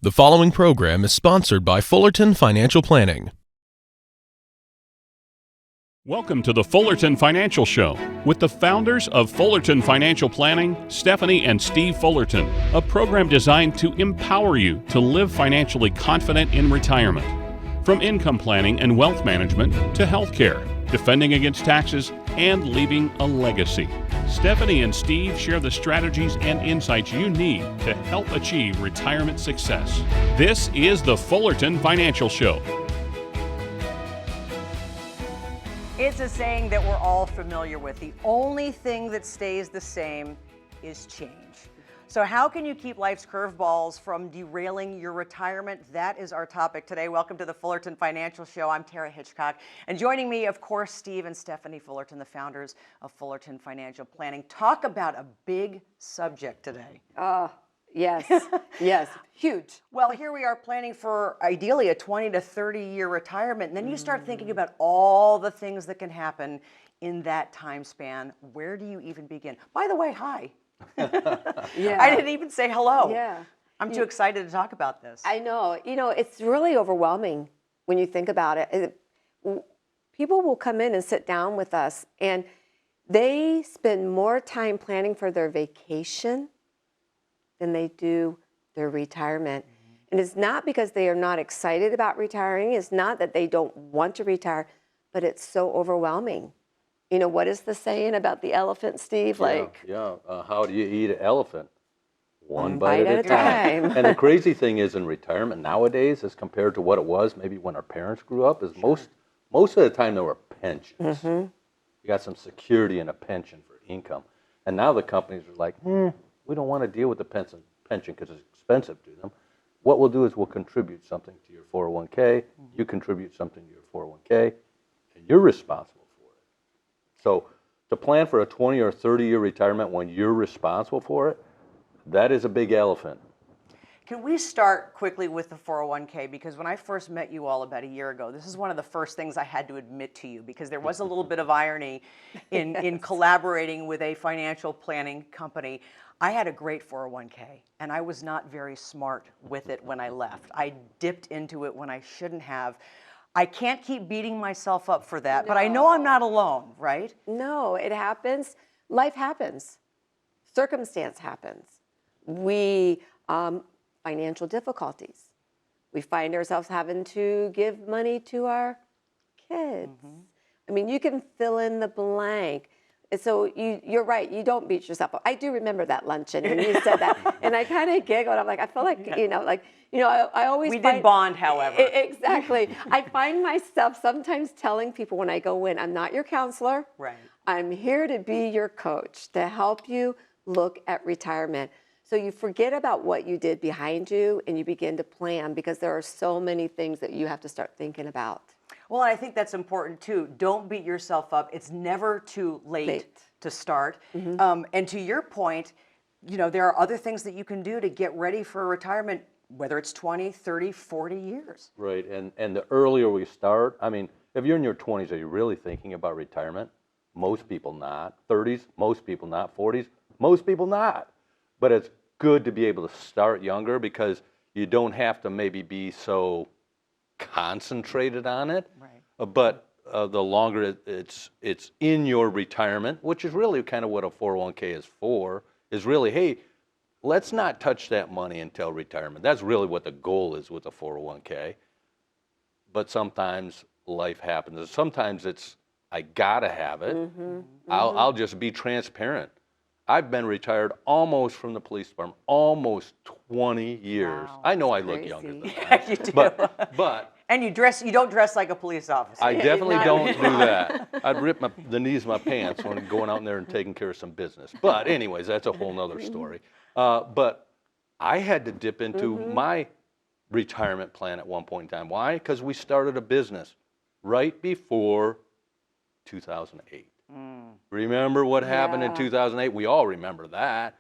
The following program is sponsored by Fullerton Financial Planning. Welcome to the Fullerton Financial Show with the founders of Fullerton Financial Planning, Stephanie and Steve Fullerton, a program designed to empower you to live financially confident in retirement. From income planning and wealth management to healthcare, defending against taxes, and leaving a legacy. Stephanie and Steve share the strategies and insights you need to help achieve retirement success. This is the Fullerton Financial Show. It's a saying that we're all familiar with. The only thing that stays the same is change. So how can you keep life's curveballs from derailing your retirement? That is our topic today. Welcome to the Fullerton Financial Show. I'm Tara Hitchcock. And joining me, of course, Steve and Stephanie Fullerton, the founders of Fullerton Financial Planning. Talk about a big subject today. Yes, yes, huge. Well, here we are planning for ideally a 20 to 30 year retirement. And then you start thinking about all the things that can happen in that time span. Where do you even begin? By the way, hi. Yeah. I didn't even say hello. Yeah. I'm too excited to talk about this. I know. You know, it's really overwhelming when you think about it. People will come in and sit down with us, and they spend more time planning for their vacation than they do their retirement. And it's not because they are not excited about retiring. It's not that they don't want to retire, but it's so overwhelming. You know, what is the saying about the elephant, Steve? How do you eat an elephant? One bite at a time. And the crazy thing is, in retirement nowadays, as compared to what it was maybe when our parents grew up, is most of the time there were pensions. You got some security in a pension for income. And now the companies are like, we don't want to deal with the pension because it's expensive to them. What we'll do is we'll contribute something to your 401k, you contribute something to your 401k, and you're responsible. So to plan for a 20 or 30-year retirement when you're responsible for it, that is a big elephant. Can we start quickly with the 401k? Because when I first met you all about a year ago, this is one of the first things I had to admit to you, because there was a little bit of irony in collaborating with a financial planning company. I had a great 401k, and I was not very smart with it when I left. I dipped into it when I shouldn't have. I can't keep beating myself up for that, but I know I'm not alone, right? No, it happens. Life happens. Circumstance happens. Financial difficulties. We find ourselves having to give money to our kids. I mean, you can fill in the blank. And so you're right, you don't beat yourself up. I do remember that luncheon, and you said that, and I kind of giggled. I'm like, I feel like, I always did bond, however. Exactly. I find myself sometimes telling people when I go in, I'm not your counselor. Right. I'm here to be your coach, to help you look at retirement. So you forget about what you did behind you, and you begin to plan, because there are so many things that you have to start thinking about. Well, I think that's important too. Don't beat yourself up. It's never too late to start. And to your point, there are other things that you can do to get ready for retirement, whether it's 20, 30, 40 years. Right, and the earlier we start, I mean, if you're in your 20s, are you really thinking about retirement? Most people not. 30s, most people not. 40s, most people not. But it's good to be able to start younger, because you don't have to maybe be so concentrated on it. Right. But the longer it's in your retirement, which is really kind of what a 401k is for, is really, hey, let's not touch that money until retirement. That's really what the goal is with a 401k. But sometimes life happens. Sometimes it's, I gotta have it. I'll just be transparent. I've been retired almost from the police department, almost 20 years. Wow, I know I look crazy. younger than that. Yeah, you do. But and you don't dress like a police officer. I definitely don't do that. I'd rip the knees of my pants when I'm going out there and taking care of some business. But anyways, that's a whole nother story. But I had to dip into my retirement plan at one point in time. Why? Because we started a business right before 2008. Remember what happened in 2008? We all remember that.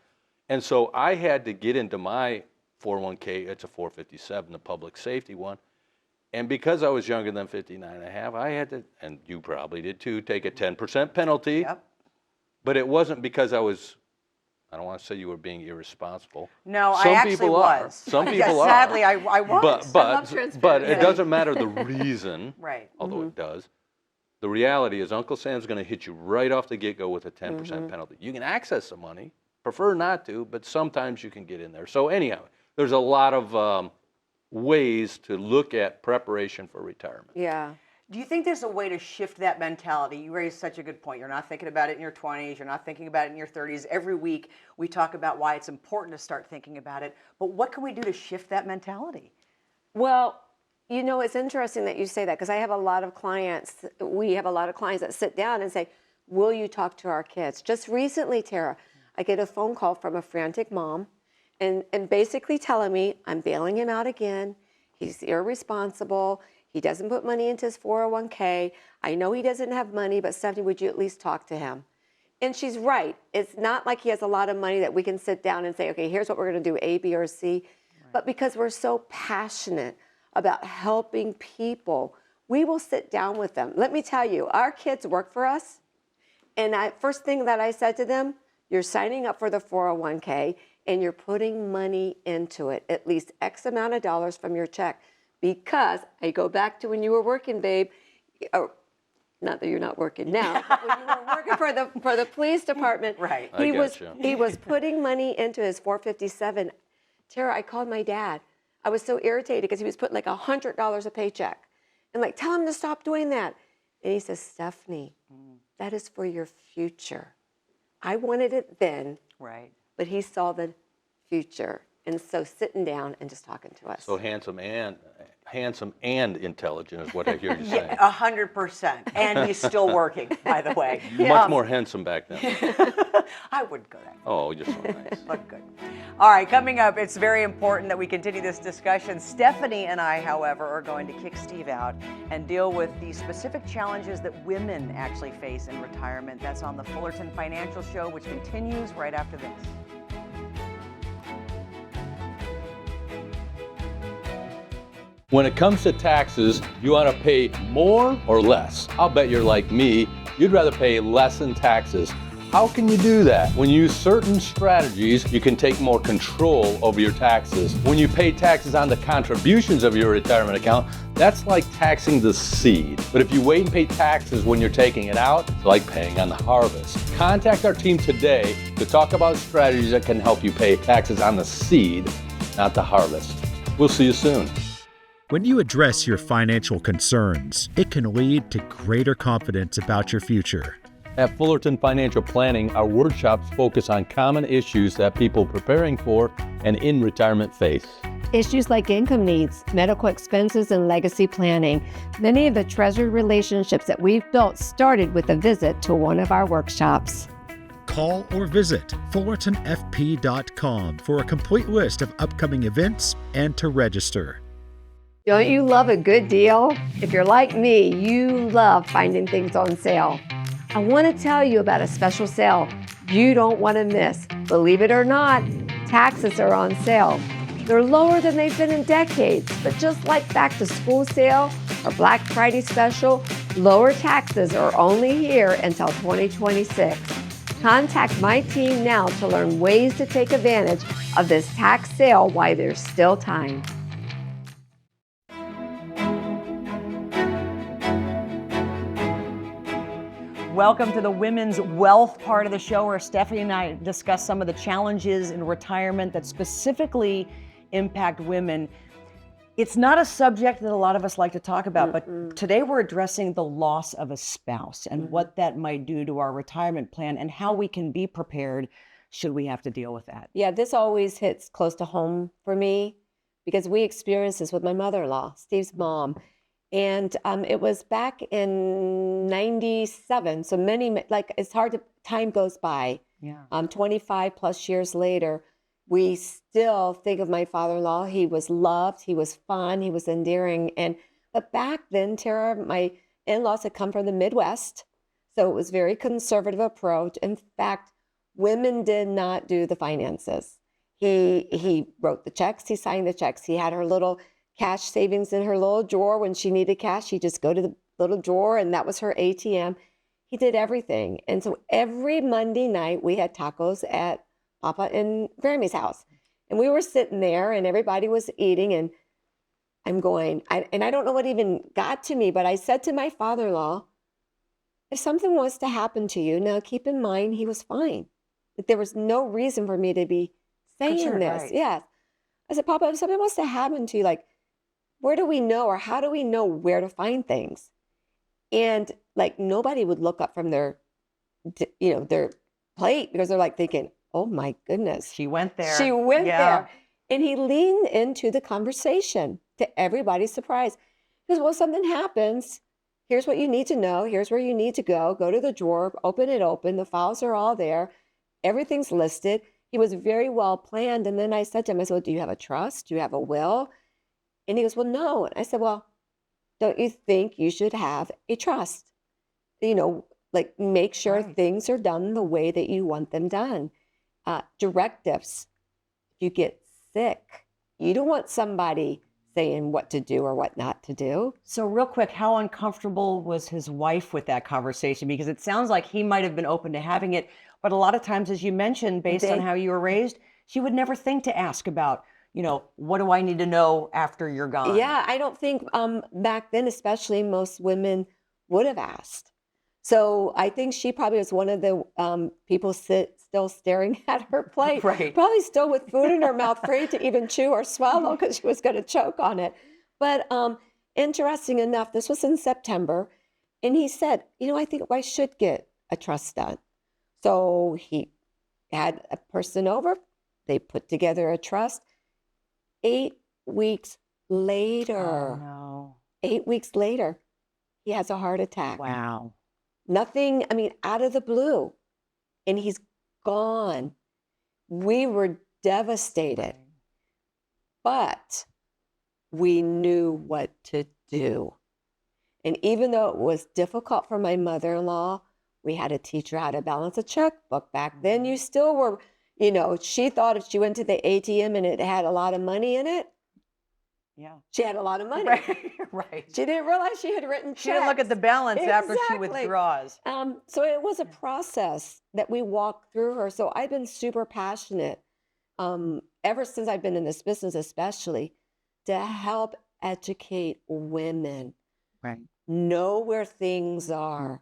And so I had to get into my 401k. It's a 457, the public safety one. And because I was younger than 59 and a half, I had to, and you probably did too, take a 10% penalty. Yep. But it wasn't because I was I don't want to say you were being irresponsible. No, I Some actually people was. are. Some Yeah, people are. sadly, I was. But it doesn't matter the reason, Right. although it does. The reality is Uncle Sam's going to hit you right off the get-go with a 10% penalty. You can access the money, prefer not to, but sometimes you can get in there. So anyhow, there's a lot of ways to look at preparation for retirement. Yeah. Do you think there's a way to shift that mentality? You raised such a good point. You're not thinking about it in your 20s. You're not thinking about it in your 30s. Every week we talk about why it's important to start thinking about it. But what can we do to shift that mentality? Well, you know, it's interesting that you say that because I have a lot of clients. We have a lot of clients that sit down and say, will you talk to our kids? Just recently, Tara, I get a phone call from a frantic mom and basically telling me I'm bailing him out again. He's irresponsible. He doesn't put money into his 401k. I know he doesn't have money, but Stephanie, would you at least talk to him? And she's right. It's not like he has a lot of money that we can sit down and say, okay, here's what we're going to do, A, B, or C. Right. But because we're so passionate about helping people, we will sit down with them. Let me tell you, our kids work for us. And first thing that I said to them, you're signing up for the 401k and you're putting money into it, at least X amount of dollars from your check. Because I go back to when you were working, babe, or not that you're not working now, but when you were working for the police department, right. he was putting money into his 457. Tara, I called my dad. I was so irritated because he was putting like $100 a paycheck. And like, tell him to stop doing that. And he says, Stephanie, that is for your future. I wanted it then, right? But he saw the future. And so sitting down and just talking to us. So handsome and intelligent is what I hear you saying. 100%. And he's still working, by the way. Much more handsome back then. I wouldn't go that. Oh, you're so nice. Look good. All right, coming up, it's very important that we continue this discussion. Stephanie and I, however, are going to kick Steve out and deal with the specific challenges that women actually face in retirement. That's on the Fullerton Financial Show, which continues right after this. When it comes to taxes, you want to pay more or less? I'll bet you're like me. You'd rather pay less in taxes. How can you do that? When you use certain strategies, you can take more control over your taxes. When you pay taxes on the contributions of your retirement account, that's like taxing the seed. But if you wait and pay taxes when you're taking it out, it's like paying on the harvest. Contact our team today to talk about strategies that can help you pay taxes on the seed, not the harvest. We'll see you soon. When you address your financial concerns, it can lead to greater confidence about your future. At Fullerton Financial Planning, our workshops focus on common issues that people preparing for and in retirement face. Issues like income needs, medical expenses, and legacy planning. Many of the treasured relationships that we've built started with a visit to one of our workshops. Call or visit fullertonfp.com for a complete list of upcoming events and to register. Don't you love a good deal? If you're like me, you love finding things on sale. I want to tell you about a special sale you don't want to miss. Believe it or not, taxes are on sale. They're lower than they've been in decades, but just like back to school sale or Black Friday special, lower taxes are only here until 2026. Contact my team now to learn ways to take advantage of this tax sale while there's still time. Welcome to the Women's Wealth part of the show where Stephanie and I discuss some of the challenges in retirement that specifically impact women. It's not a subject that a lot of us like to talk about, but today we're addressing the loss of a spouse and what that might do to our retirement plan and how we can be prepared should we have to deal with that. Yeah, this always hits close to home for me because we experienced this with my mother-in-law, Steve's mom. And it was back in 97. So it's hard to, time goes by. Yeah. 25 plus years later, we still think of my father-in-law. He was loved, he was fun, he was endearing. But back then, Tara, my in-laws had come from the Midwest. So it was very conservative approach. In fact, women did not do the finances. He wrote the checks, he signed the checks. He had her little cash savings in her little drawer. When she needed cash, she'd just go to the little drawer and that was her ATM. He did everything. And so every Monday night we had tacos at Papa and Grammy's house. And we were sitting there and everybody was eating and I'm going, and I don't know what even got to me, but I said to my father-in-law, if something was to happen to you, now keep in mind he was fine. That there was no reason for me to be saying Concerned, this. right. Yes. I said, Papa, if something was to happen to you, like, where do we know or how do we know where to find things? And like nobody would look up from their plate because they're like thinking, oh my goodness. She went there. She went Yeah. there. And he leaned into the conversation to everybody's surprise. Because, well, something happens. Here's what you need to know. Here's where you need to go. Go to the drawer, open it open. The files are all there. Everything's listed. He was very well planned. And then I said to him, I said, well, do you have a trust? Do you have a will? And he goes, well, no. And I said, well, don't you think you should have a trust? Like make sure Right. things are done the way that you want them done. Directives. If you get sick, you don't want somebody saying what to do or what not to do. So real quick, how uncomfortable was his wife with that conversation? Because it sounds like he might have been open to having it, but a lot of times, as you mentioned, based on how you were raised, she would never think to ask about, what do I need to know after you're gone? Yeah, I don't think back then, especially, most women would have asked. So I think she probably was one of the people still staring at her plate, Right. probably still with food in her mouth, afraid to even chew or swallow because she was going to choke on it. But interesting enough, this was in September, and he said, I think I should get a trust done. So he had a person over, they put together a trust. 8 weeks later, Oh, no. 8 weeks later, he has a heart attack. Wow. Nothing, out of the blue. And he's gone. We were devastated. But we knew what to do. And even though it was difficult for my mother-in-law, we had to teach her how to balance a checkbook. Back then, you still were, she thought if she went to the ATM and it had a lot of money in it, Yeah. she had a lot of money. Right. She didn't realize she had written checks. She didn't look at the balance after she Exactly. withdraws. So it was a process that we walked through her. So I've been super passionate ever since I've been in this business, especially to help educate women. Right. Know where things are.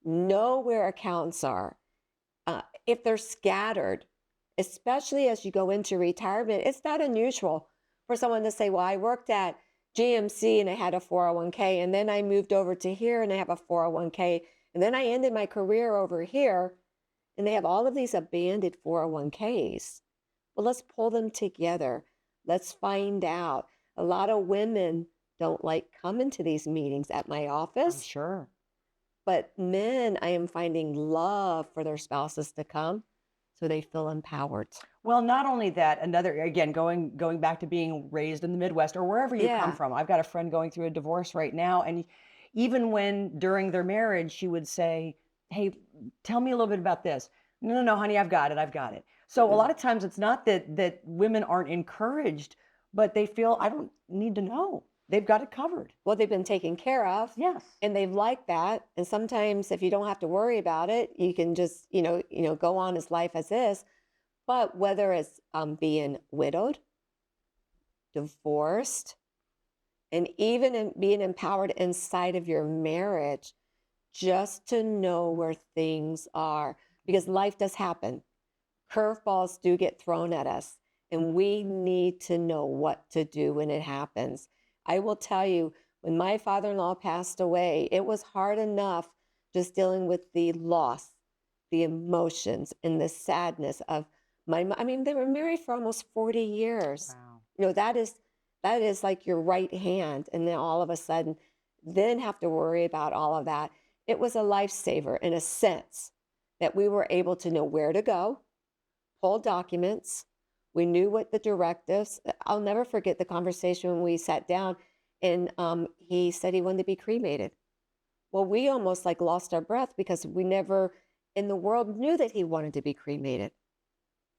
Know where accounts are. If they're scattered, especially as you go into retirement, it's not unusual for someone to say, well, I worked at GMC and I had a 401k, and then I moved over to here and I have a 401k, and then I ended my career over here, and they have all of these abandoned 401ks. Well, let's pull them together. Let's find out. A lot of women don't like coming to these meetings at my I'm office, sure. but men, I am finding love for their spouses to come so they feel empowered. Well, not only that, again, going back to being raised in the Midwest or wherever you come Yeah. from. I've got a friend going through a divorce right now, and even when during their marriage, she would say, "Hey, tell me a little bit about this." No, honey, I've got it. So a lot of times it's not that women aren't encouraged, but they feel I don't need to know. They've got it covered. Well, they've been taken care of. Yes. And they've liked that. And sometimes if you don't have to worry about it, you can just, go on as life as is. But whether it's being widowed, divorced, and even being empowered inside of your marriage, just to know where things are, because life does happen. Curveballs do get thrown at us, and we need to know what to do when it happens. I will tell you, when my father-in-law passed away, it was hard enough just dealing with the loss, the emotions, and the sadness of they were married for almost 40 years. Wow. That is like your right hand, and then all of a sudden, then have to worry about all of that. It was a lifesaver in a sense that we were able to know where to go, pull documents. We knew what the directives. I'll never forget the conversation when we sat down and he said he wanted to be cremated. Well, we almost like lost our breath because we never in the world knew that he wanted to be cremated.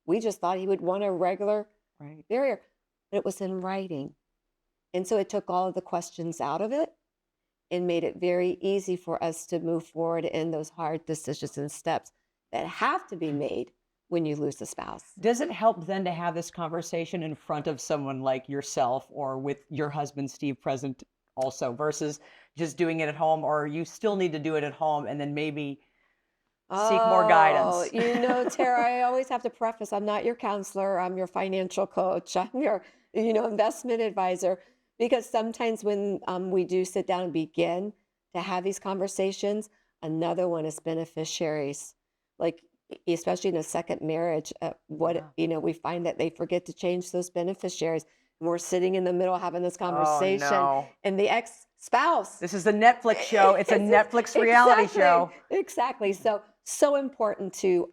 We just thought he would want a regular burial, but it was in writing. And so it took all of the questions out of it and made it very easy for us to move forward in those hard decisions and steps that have to be made when you lose a spouse. Does it help then to have this conversation in front of someone like yourself or with your husband, Steve, present also versus just doing it at home, or you still need to do it at home and then maybe seek more guidance? Tara, I always have to preface, I'm not your counselor, I'm your financial coach, I'm your, investment advisor, because sometimes when we do sit down and begin to have these conversations, another one is beneficiaries. Like, especially in a second marriage, we find that they forget to change those beneficiaries. And we're sitting in the middle having this conversation, no. and the ex-spouse. This is the Netflix show. It's a Netflix reality show. Exactly. So important to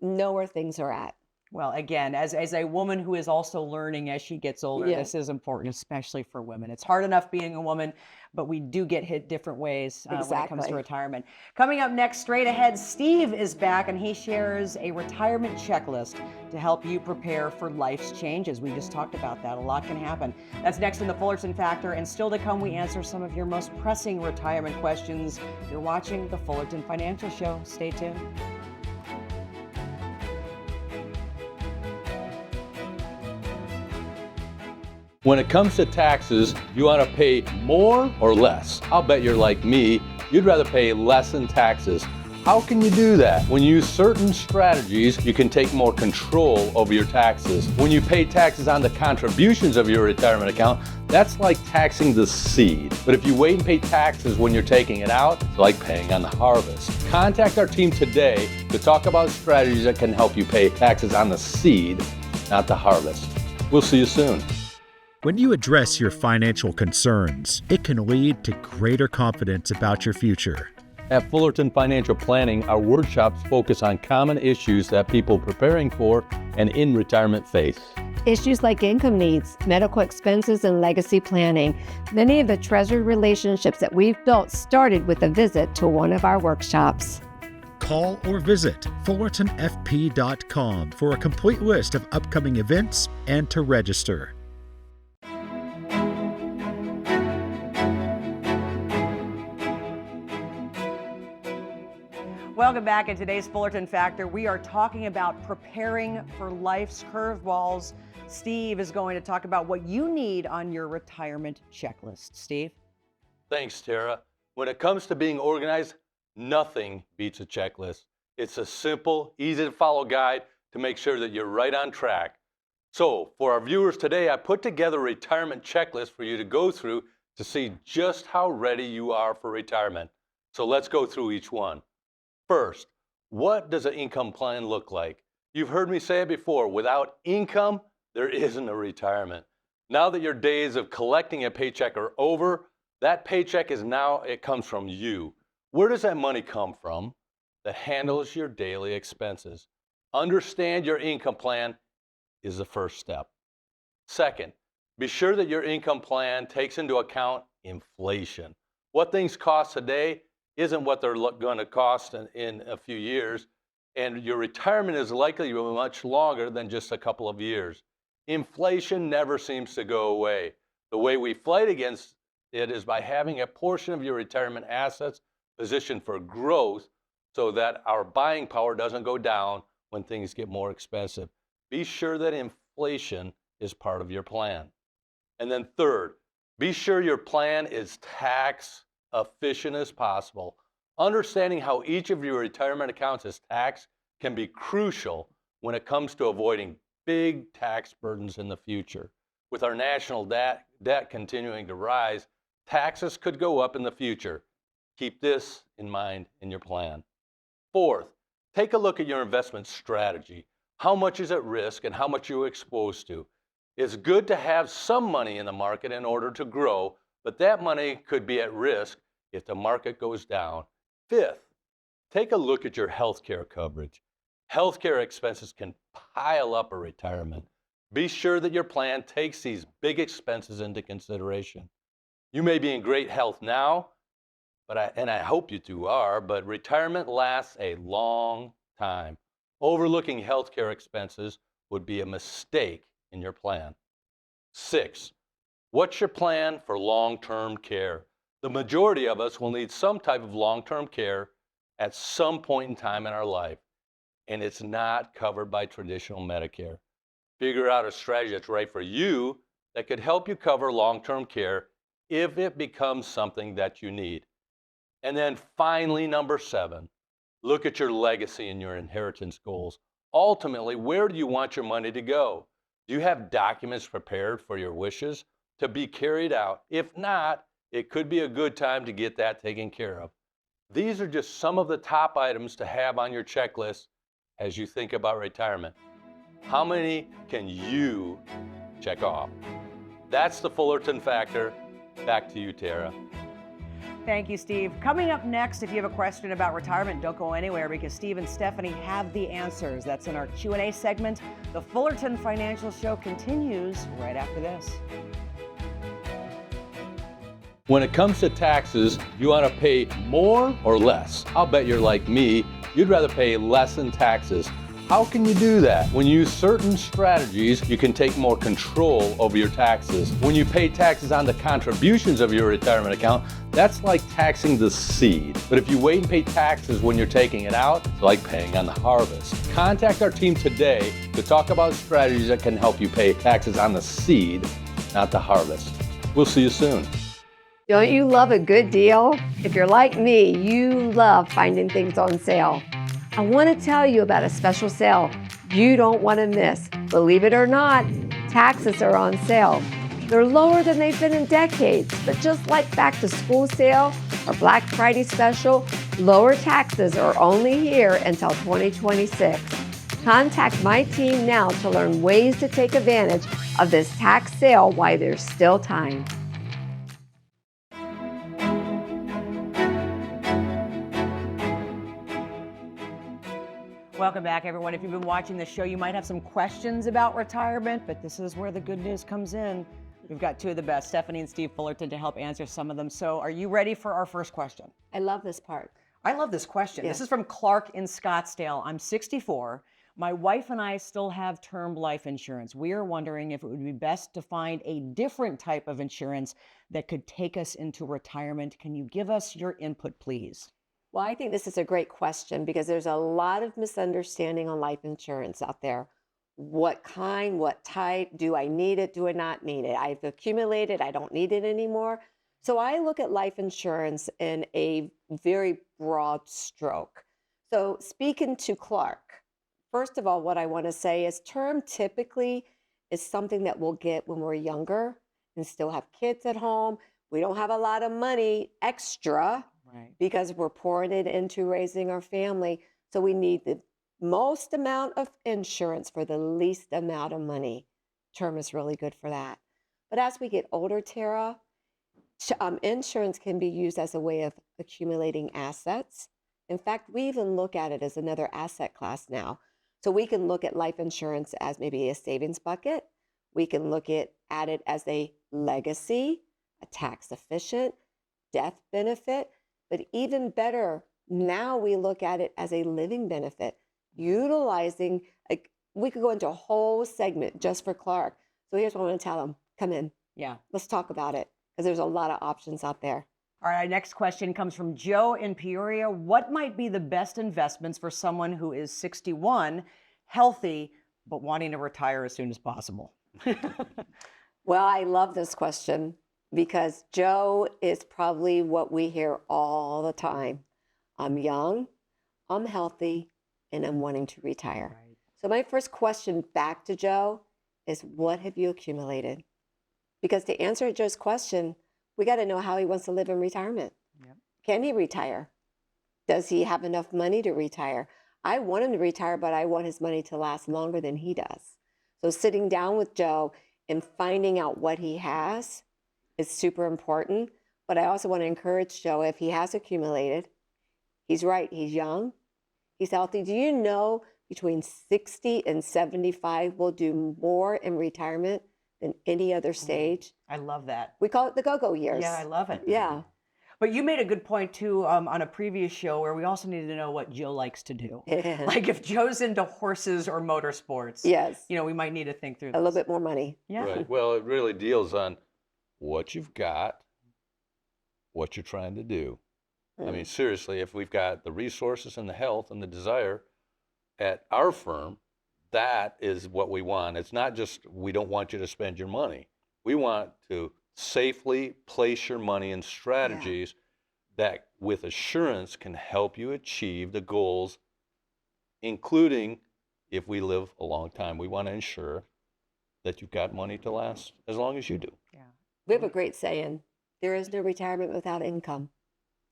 know where things are at. Well, again, as a woman who is also learning as she gets older, Yeah. this is important, especially for women. It's hard enough being a woman, but we do get hit different ways when it comes to Exactly. retirement. Coming up next, straight ahead, Steve is back and he shares a retirement checklist to help you prepare for life's changes. We just talked about that. A lot can happen. That's next in the Fullerton Factor, and still to come, we answer some of your most pressing retirement questions. You're watching the Fullerton Financial Show. Stay tuned. When it comes to taxes, you want to pay more or less? I'll bet you're like me, you'd rather pay less in taxes. How can you do that? When you use certain strategies, you can take more control over your taxes. When you pay taxes on the contributions of your retirement account, that's like taxing the seed. But if you wait and pay taxes when you're taking it out, it's like paying on the harvest. Contact our team today to talk about strategies that can help you pay taxes on the seed, not the harvest. We'll see you soon. When you address your financial concerns, it can lead to greater confidence about your future. At Fullerton Financial Planning, our workshops focus on common issues that people preparing for and in retirement face. Issues like income needs, medical expenses, and legacy planning. Many of the treasured relationships that we've built started with a visit to one of our workshops. Call or visit fullertonfp.com for a complete list of upcoming events and to register. Welcome back. In today's Fullerton Factor, we are talking about preparing for life's curveballs. Steve is going to talk about what you need on your retirement checklist. Steve? Thanks, Tara. When it comes to being organized, nothing beats a checklist. It's a simple, easy to follow guide to make sure that you're right on track. So, for our viewers today, I put together a retirement checklist for you to go through to see just how ready you are for retirement. So let's go through each one. First, what does an income plan look like? You've heard me say it before, without income, there isn't a retirement. Now that your days of collecting a paycheck are over, that paycheck it comes from you. Where does that money come from? That handles your daily expenses. Understand your income plan is the first step. Second, be sure that your income plan takes into account inflation. What things cost today isn't what they're going to cost in a few years, and your retirement is likely to be much longer than just a couple of years. Inflation never seems to go away. The way we fight against it is by having a portion of your retirement assets positioned for growth so that our buying power doesn't go down when things get more expensive. Be sure that inflation is part of your plan. And then third, be sure your plan is tax efficient as possible. Understanding how each of your retirement accounts is taxed can be crucial when it comes to avoiding big tax burdens in the future. With our national debt continuing to rise, taxes could go up in the future. Keep this in mind in your plan. Fourth, take a look at your investment strategy. How much is at risk and how much you're exposed to? It's good to have some money in the market in order to grow, but that money could be at risk if the market goes down. Fifth, take a look at your healthcare coverage. Healthcare expenses can pile up a retirement. Be sure that your plan takes these big expenses into consideration. You may be in great health now, and I hope you two are, but retirement lasts a long time. Overlooking healthcare expenses would be a mistake in your plan. Six, what's your plan for long-term care? The majority of us will need some type of long-term care at some point in time in our life. and it's not covered by traditional Medicare. Figure out a strategy that's right for you that could help you cover long-term care if it becomes something that you need. And then finally, number 7, look at your legacy and your inheritance goals. Ultimately, where do you want your money to go? Do you have documents prepared for your wishes to be carried out? If not, it could be a good time to get that taken care of. These are just some of the top items to have on your checklist as you think about retirement. How many can you check off? That's the Fullerton Factor. Back to you, Tara. Thank you, Steve. Coming up next, if you have a question about retirement, don't go anywhere because Steve and Stephanie have the answers. That's in our Q&A segment. The Fullerton Financial Show continues right after this. When it comes to taxes, you want to pay more or less? I'll bet you're like me. You'd rather pay less in taxes. How can you do that? When you use certain strategies, you can take more control over your taxes. When you pay taxes on the contributions of your retirement account, that's like taxing the seed. But if you wait and pay taxes when you're taking it out, it's like paying on the harvest. Contact our team today to talk about strategies that can help you pay taxes on the seed, not the harvest. We'll see you soon. Don't you love a good deal? If you're like me, you love finding things on sale. I want to tell you about a special sale you don't want to miss. Believe it or not, taxes are on sale. They're lower than they've been in decades, but just like back to school sale or Black Friday special, lower taxes are only here until 2026. Contact my team now to learn ways to take advantage of this tax sale while there's still time. Welcome back, everyone. If you've been watching the show, you might have some questions about retirement, but this is where the good news comes in. We've got two of the best, Stephanie and Steve Fullerton, to help answer some of them. So are you ready for our first question? I love this part. I love this question. Yeah. This is from Clark in Scottsdale. I'm 64. My wife and I still have term life insurance. We are wondering if it would be best to find a different type of insurance that could take us into retirement. Can you give us your input, please? Well, I think this is a great question because there's a lot of misunderstanding on life insurance out there. What kind, what type, do I need it, do I not need it? I've accumulated, I don't need it anymore. So I look at life insurance in a very broad stroke. So speaking to Clark, first of all, what I want to say is term typically is something that we'll get when we're younger and still have kids at home. We don't have a lot of money extra. Right. Because we're pouring it into raising our family. So we need the most amount of insurance for the least amount of money. Term is really good for that. But as we get older, Tara, insurance can be used as a way of accumulating assets. In fact, we even look at it as another asset class now. So we can look at life insurance as maybe a savings bucket. We can look at it as a legacy, a tax efficient, death benefit. But even better, now we look at it as a living benefit, utilizing, like, we could go into a whole segment just for Clark. So here's what I want to tell him. Come in. Yeah. Let's talk about it because there's a lot of options out there. All right, our next question comes from Joe in Peoria. What might be the best investments for someone who is 61, healthy, but wanting to retire as soon as possible? Well, I love this question because Joe is probably what we hear all the time. I'm young, I'm healthy, and I'm wanting to retire. Right. So my first question back to Joe is, what have you accumulated? Because to answer Joe's question, we got to know how he wants to live in retirement. Yep. Can he retire? Does he have enough money to retire? I want him to retire, but I want his money to last longer than he does. So sitting down with Joe and finding out what he has is super important. But I also want to encourage Joe, if he has accumulated, he's right, he's young, he's healthy. Do you know between 60 and 75 will do more in retirement than any other stage? I love that. We call it the go-go years. Yeah, I love it. Yeah. But you made a good point too on a previous show where we also needed to know what Joe likes to do. Yeah. Like if Joe's into horses or motorsports, Yes. you know, we might need to think through A this. little bit more money. Yeah. Right. Well, it really deals on what you've got, what you're trying to do. I mean, seriously, if we've got the resources and the health and the desire, at our firm, that is what we want. It's not just we don't want you to spend your money. We want to safely place your money in strategies that with assurance can help you achieve the goals, including if we live a long time. We want to ensure that you've got money to last as long as you do. We have a great saying, there is no retirement without income.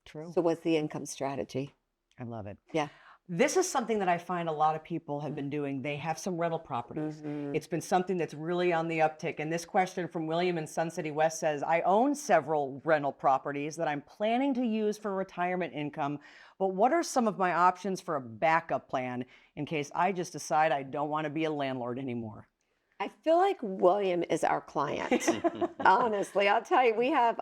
True. So what's the income strategy? I love it. Yeah. This is something that I find a lot of people have been doing. They have some rental properties. It's been something that's really on the uptick. And this question from William in Sun City West says, I own several rental properties that I'm planning to use for retirement income, but what are some of my options for a backup plan in case I just decide I don't want to be a landlord anymore? I feel like William is our client. Honestly, I'll tell you, we have,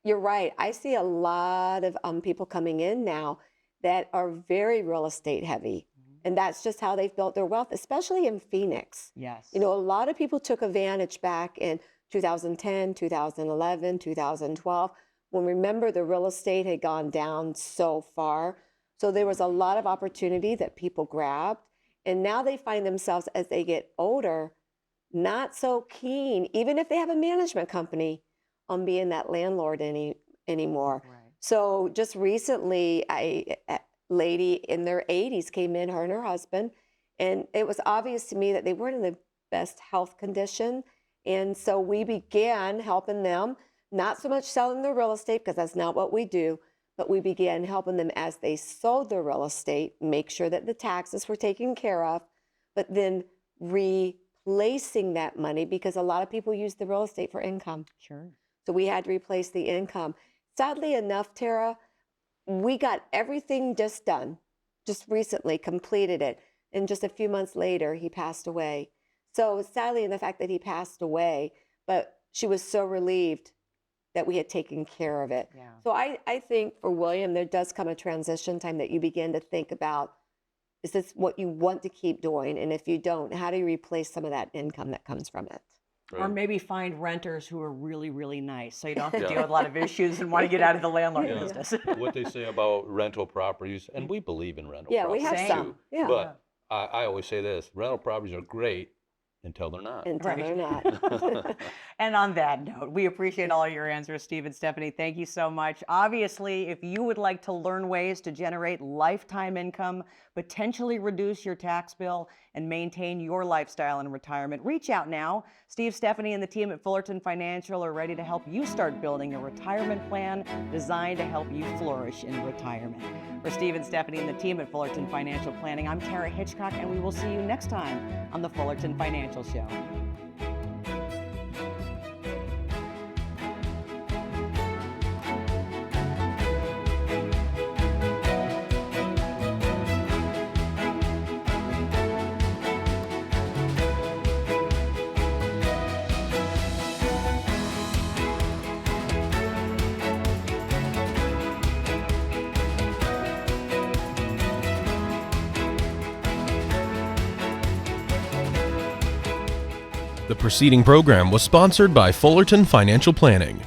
you're right. I see a lot of people coming in now that are very real estate heavy. And that's just how they've built their wealth, especially in Phoenix. Yes. You know, a lot of people took advantage back in 2010, 2011, 2012, when remember the real estate had gone down so far. So there was a lot of opportunity that people grabbed. And now they find themselves as they get older, not so keen, even if they have a management company, on being that landlord anymore. Right. So just recently, a lady in their 80s came in, her and her husband, and it was obvious to me that they weren't in the best health condition. And so we began helping them, not so much selling their real estate, because that's not what we do, but we began helping them as they sold their real estate, make sure that the taxes were taken care of, but then replacing that money, because a lot of people use the real estate for income. Sure. So we had to replace the income. Sadly enough, Tara, we got everything just done, just recently completed it. And just a few months later, he passed away. So sadly, in the fact that he passed away, but she was so relieved that we had taken care of it. Yeah. So I think for William, there does come a transition time that you begin to think about, is this what you want to keep doing? And if you don't, how do you replace some of that income that comes from it? Or maybe find renters who are really, really nice, so you don't have to deal with a lot of issues and want to get out of the landlord business. What they say about rental properties, and we believe in rental Yeah, properties we have Same. some. too. Yeah. But I always say this, rental properties are great until they're not. Until Right. they're not. And on that note, we appreciate all your answers, Steve and Stephanie. Thank you so much. Obviously, if you would like to learn ways to generate lifetime income, potentially reduce your tax bill, and maintain your lifestyle in retirement, reach out now. Steve, Stephanie, and the team at Fullerton Financial are ready to help you start building a retirement plan designed to help you flourish in retirement. For Steve and Stephanie and the team at Fullerton Financial Planning, I'm Tara Hitchcock, and we will see you next time on the Fullerton Financial Show. The preceding program was sponsored by Fullerton Financial Planning.